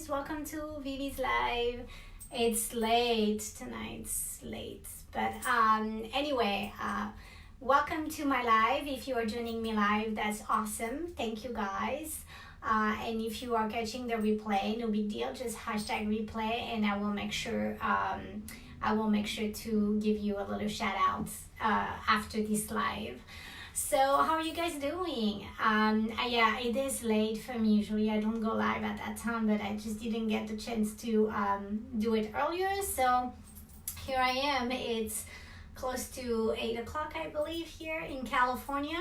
guys, welcome to Vivi's Live. It's late tonight, it's late. But anyway, welcome to my live. If you are joining me live, that's awesome. Thank you guys. And if you are catching the replay, no big deal, just hashtag replay and I will make sure to give you a little shout out after this live. So how are you guys doing? Yeah, it is late for me. Usually I don't go live at that time, but I just didn't get the chance to do it earlier. So here I am. It's close to 8 o'clock, I believe, here in California.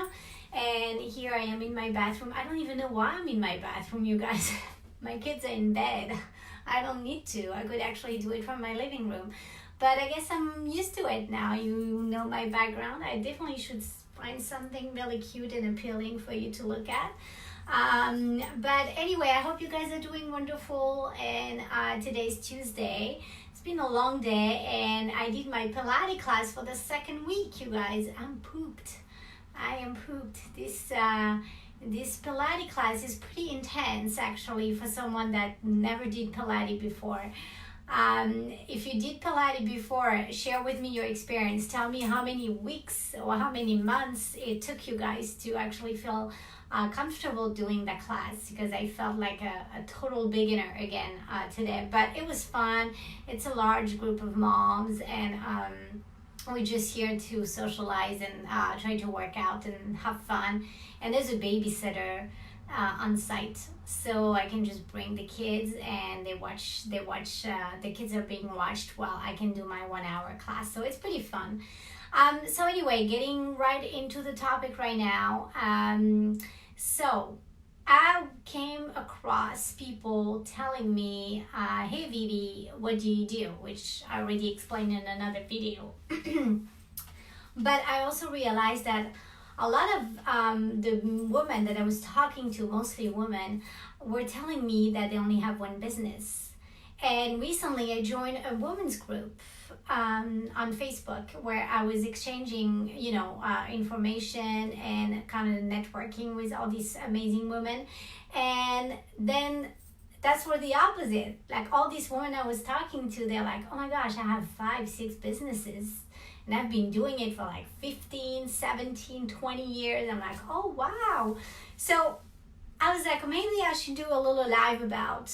And here I am in my bathroom. I don't even know why I'm in my bathroom, you guys. My kids are in bed. I don't need to. I could actually do it from my living room. But I guess I'm used to it now. You know my background. I definitely should find something really cute and appealing for you to look at. But anyway, I hope you guys are doing wonderful. And today's Tuesday. It's been a long day and I did my Pilates class for the second week, you guys. I'm pooped. I am pooped. This Pilates class is pretty intense actually for someone that never did Pilates before. If you did Pilates before, share with me your experience. Tell me how many weeks or how many months it took you guys to actually feel comfortable doing that class, because I felt like a total beginner again today. But it was fun. It's a large group of moms and we're just here to socialize and try to work out and have fun. And there's a babysitter on site, so I can just bring the kids and they watch the kids are being watched while I can do my 1 hour class. So it's pretty fun. So anyway, getting right into the topic right now. So I came across people telling me, hey Vivi, what do you do? Which I already explained in another video. But I also realized that a lot of the women that I was talking to, mostly women, were telling me that they only have one business. And recently I joined a women's group on Facebook where I was exchanging, information and kind of networking with all these amazing women. And then that's where the opposite, like all these women I was talking to, they're like, oh my gosh, I have 5-6 businesses. And I've been doing it for like 15, 17, 20 years. I'm like, oh, wow. So I was like, maybe I should do a little live about,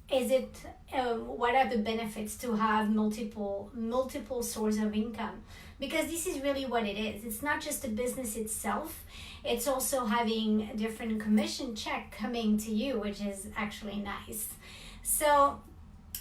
what are the benefits to have multiple sources of income? Because this is really what it is. It's not just the business itself. It's also having a different commission check coming to you, which is actually nice. So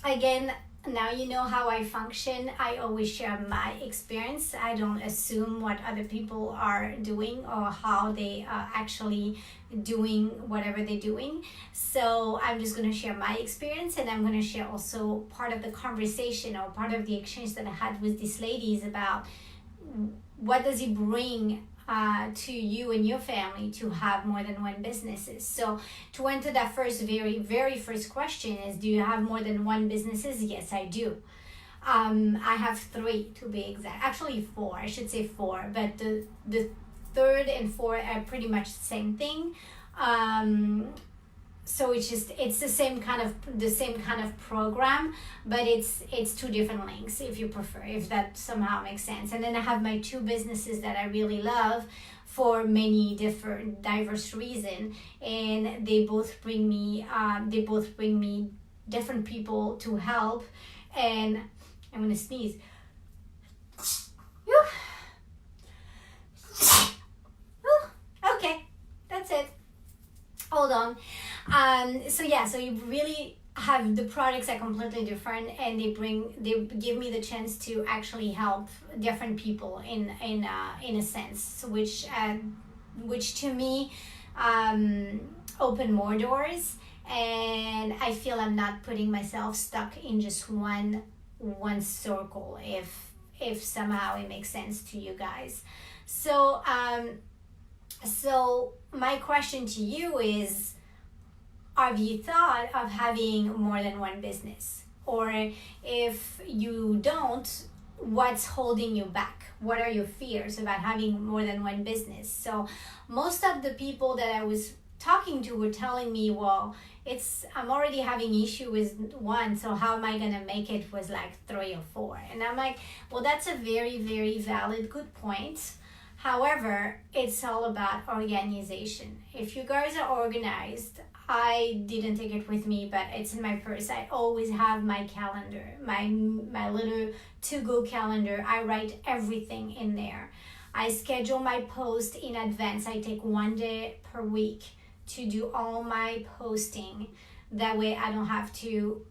again, now you know how I function. I always share my experience. I don't assume what other people are doing or how they are actually doing whatever they're doing. So I'm just going to share my experience, and I'm going to share also part of the conversation or part of the exchange that I had with these ladies about what does it bring to you and your family to have more than one businesses. So to answer that very, very first question is, do you have more than one businesses? Yes, I do. I have 3 to be exact. Actually 4, I should say 4, but the third and fourth are pretty much the same thing. So it's the same kind of program, but it's 2 different links if you prefer, if that somehow makes sense. And then I have my 2 businesses that I really love for many different diverse reasons, and they both bring me different people to help. And I'm gonna sneeze. Okay, that's it. Hold on. So you really have the products are completely different, and they give me the chance to actually help different people in a sense, which to me open more doors, and I feel I'm not putting myself stuck in just one circle, if somehow it makes sense to you guys. So my question to you is, have you thought of having more than one business? Or if you don't, what's holding you back? What are your fears about having more than one business? So most of the people that I was talking to were telling me, well, I'm already having issue with one, so how am I gonna make it with like 3 or 4? And I'm like, well, that's a very, very valid, good point. However, it's all about organization. If you guys are organized, I didn't take it with me, but it's in my purse. I always have my calendar, my little to-go calendar. I write everything in there. I schedule my post in advance. I take 1 day per week to do all my posting. That way I don't have to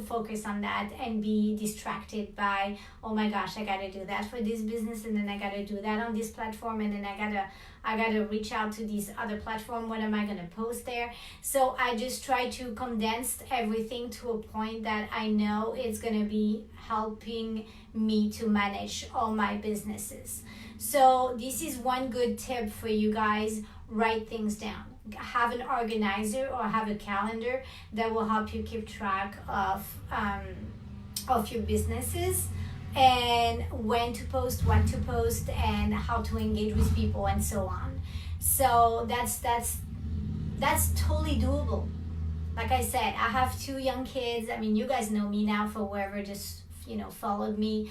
focus on that and be distracted by, oh my gosh, I gotta do that for this business, and then I gotta do that on this platform, and then I gotta reach out to this other platform. What am I gonna post there? So I just try to condense everything to a point that I know it's gonna be helping me to manage all my businesses. So this is one good tip for you guys. Write things down. Have an organizer or have a calendar that will help you keep track of your businesses, and when to post, what to post, and how to engage with people, and so on. So that's totally doable. Like I said, I have 2 young kids. I mean, you guys know me now, for whoever just followed me.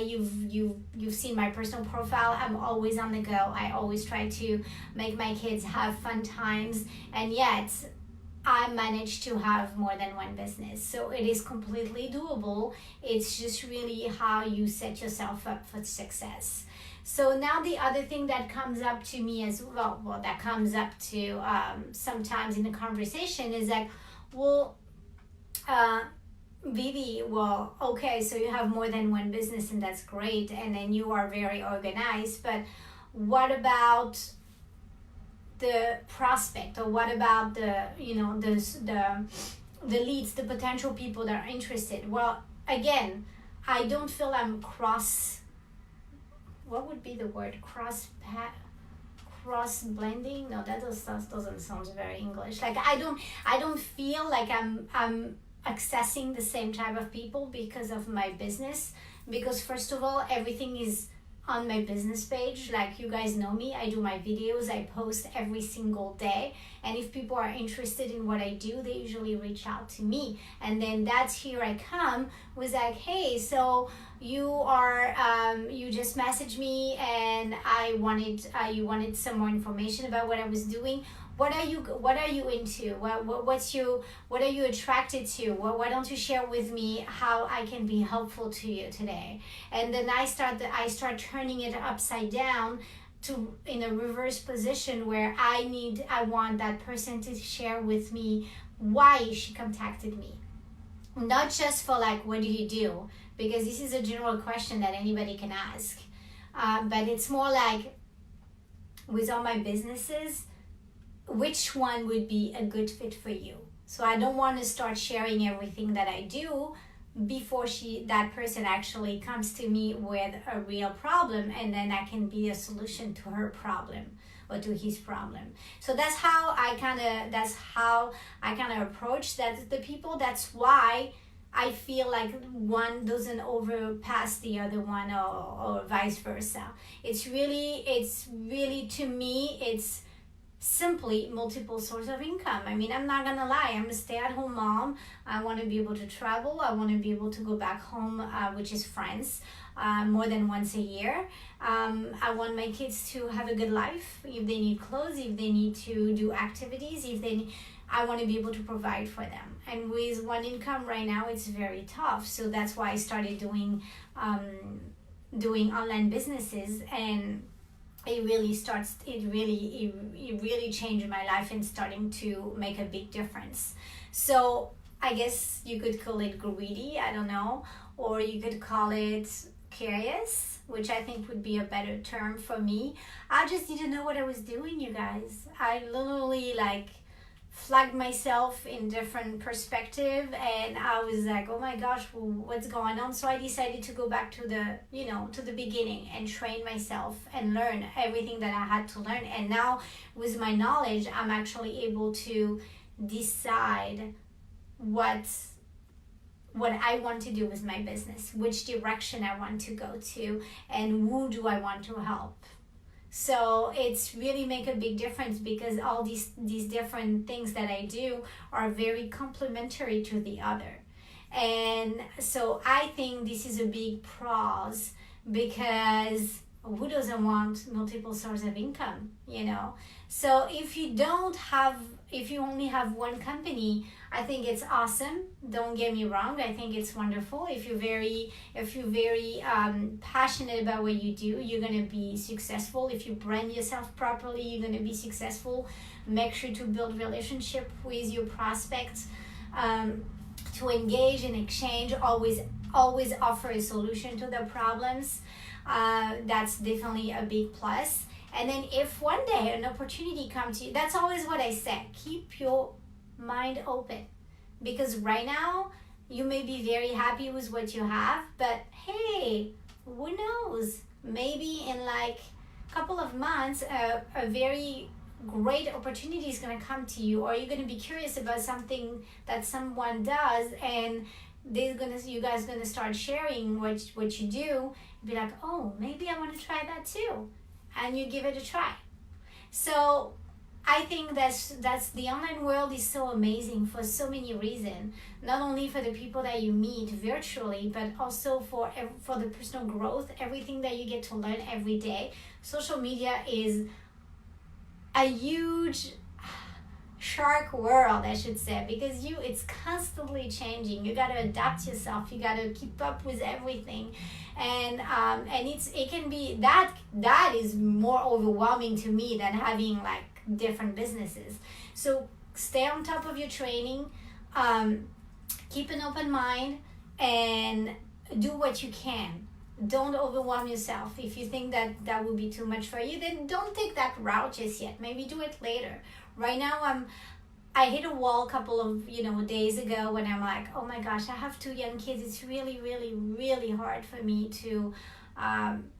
You've seen my personal profile. I'm always on the go. I always try to make my kids have fun times, and yet I managed to have more than one business. So it is completely doable. It's just really how you set yourself up for success. So now the other thing that comes up to me as well, that comes up to sometimes in the conversation is like, well, Vivi, well, okay, so you have more than one business, and that's great, and then you are very organized, but what about the prospect, or what about the leads, the potential people that are interested? Well, again, I don't feel I'm what would be the word, cross blending? No, that doesn't sound very English. Like I don't feel like I'm accessing the same type of people because of my business, because first of all, everything is on my business page. Like, you guys know me, I do my videos, I post every single day, and if people are interested in what I do, they usually reach out to me, and then that's here I come with like, hey, so you just messaged me and you wanted some more information about what I was doing. What are you into? What are you attracted to? Why don't you share with me how I can be helpful to you today? And then I start turning it upside down to in a reverse position where I want that person to share with me why she contacted me. Not just for like, what do you do? Because this is a general question that anybody can ask. But it's more like, with all my businesses, which one would be a good fit for you? So I don't want to start sharing everything that I do before that person actually comes to me with a real problem, and then I can be a solution to her problem or to his problem. So that's how I kind of approach that the people. That's why I feel like one doesn't overpass the other one, or vice versa. It's really to me, it's simply multiple sources of income. I mean, I'm not gonna lie, I'm a stay-at-home mom. I want to be able to travel. I want to be able to go back home, which is France, more than once a year. I want my kids to have a good life. If they need clothes, if they need to do activities, I want to be able to provide for them. And with one income right now, it's very tough. So that's why I started doing online businesses, and it really changed my life and starting to make a big difference. So I guess you could call it greedy, I don't know, or you could call it curious, which I think would be a better term for me. I just didn't know what I was doing, you guys. I literally flagged myself in different perspective, and I was like, oh my gosh, what's going on? So I decided to go back to the beginning and train myself and learn everything that I had to learn. And now with my knowledge, I'm actually able to decide what I want to do with my business, which direction I want to go to, and who do I want to help. So it's really make a big difference because all these different things that I do are very complementary to the other. And so I think this is a big pros, because who doesn't want multiple sources of income, So if you only have one company, I think it's awesome. Don't get me wrong. I think it's wonderful. If you're very passionate about what you do, you're going to be successful. If you brand yourself properly, you're going to be successful. Make sure to build relationship with your prospects, to engage in exchange, always offer a solution to their problems. That's definitely a big plus. And then if one day an opportunity comes to you, that's always what I say, keep your mind open, because right now you may be very happy with what you have, but hey, who knows, maybe in like a couple of months a very great opportunity is going to come to you, or you're going to be curious about something that someone does, and you guys gonna start sharing what you do. Be like, oh, maybe I want to try that too, and you give it a try. So I think that's the online world is so amazing for so many reasons. Not only for the people that you meet virtually, but also for the personal growth, everything that you get to learn every day. Social media is a huge shark world, I should say, because it's constantly changing. You got to adapt yourself. You got to keep up with everything, and it can be that is more overwhelming to me than having like different businesses. So stay on top of your training, keep an open mind, and do what you can. Don't overwhelm yourself. If you think that would be too much for you, then don't take that route just yet. Maybe do it later. Right now, I hit a wall a couple of days ago when I'm like, oh my gosh, I have 2 young kids. It's really, really, really hard for me to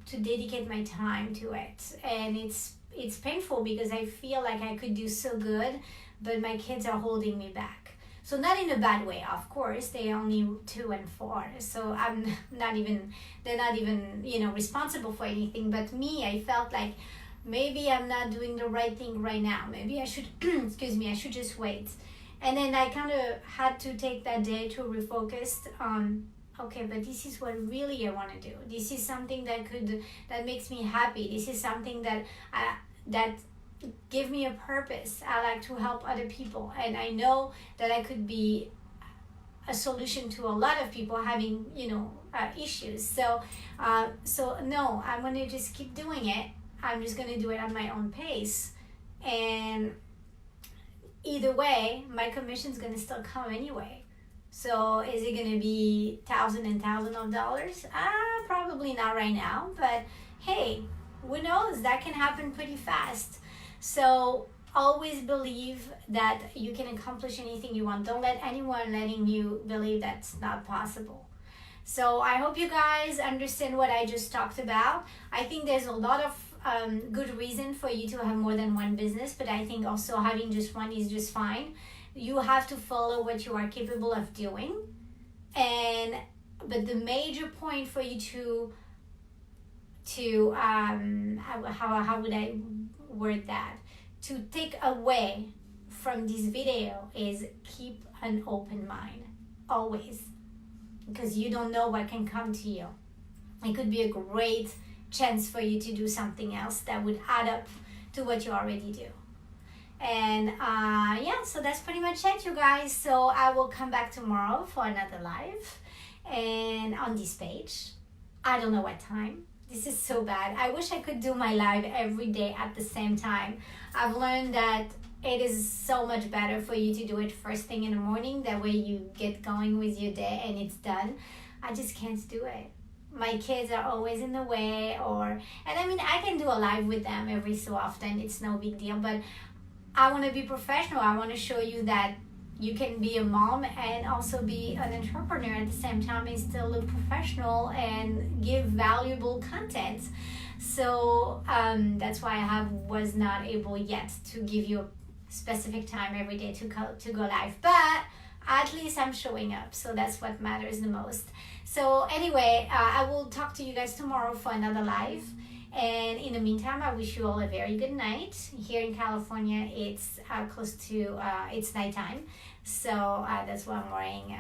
dedicate my time to it, and it's painful because I feel like I could do so good, but my kids are holding me back. So not in a bad way, of course. They're only 2 and 4, so they're not even responsible for anything. But me, I felt like maybe I'm not doing the right thing right now. Maybe I should, I should just wait. And then I kind of had to take that day to refocus on, okay, but this is what really I want to do. This is something that makes me happy. This is something that give me a purpose. I like to help other people, and I know that I could be a solution to a lot of people having issues. So no, I'm gonna just keep doing it. I'm just gonna do it at my own pace, and either way, my commission's gonna still come anyway. So is it gonna be thousands and thousands of dollars? Probably not right now, but hey, who knows? That can happen pretty fast. So always believe that you can accomplish anything you want. Don't let anyone letting you believe that's not possible. So I hope you guys understand what I just talked about. I think there's a lot of good reason for you to have more than one business, but I think also having just one is just fine. You have to follow what you are capable of doing, but the major point for you to how would I word that, to take away from this video is keep an open mind always, because you don't know what can come to you. It could be a great chance for you to do something else that would add up to what you already do. And so that's pretty much it, you guys. So I will come back tomorrow for another live, and on this page, I don't know what time. This is so bad. I wish I could do my live every day at the same time. I've learned that it is so much better for you to do it first thing in the morning. That way you get going with your day and it's done. I just can't do it. My kids are always in the way, I can do a live with them every so often. It's no big deal, but I want to be professional. I want to show you that you can be a mom and also be an entrepreneur at the same time and still look professional and give valuable content. So that's why I was not able yet to give you a specific time every day to go live. But at least I'm showing up, so that's what matters the most. So anyway, I will talk to you guys tomorrow for another live. And in the meantime, I wish you all a very good night. Here in California, it's close to it's nighttime, so that's why I'm wearing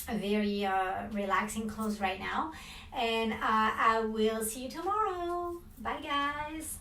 a very relaxing clothes right now. And I will see you tomorrow. Bye, guys.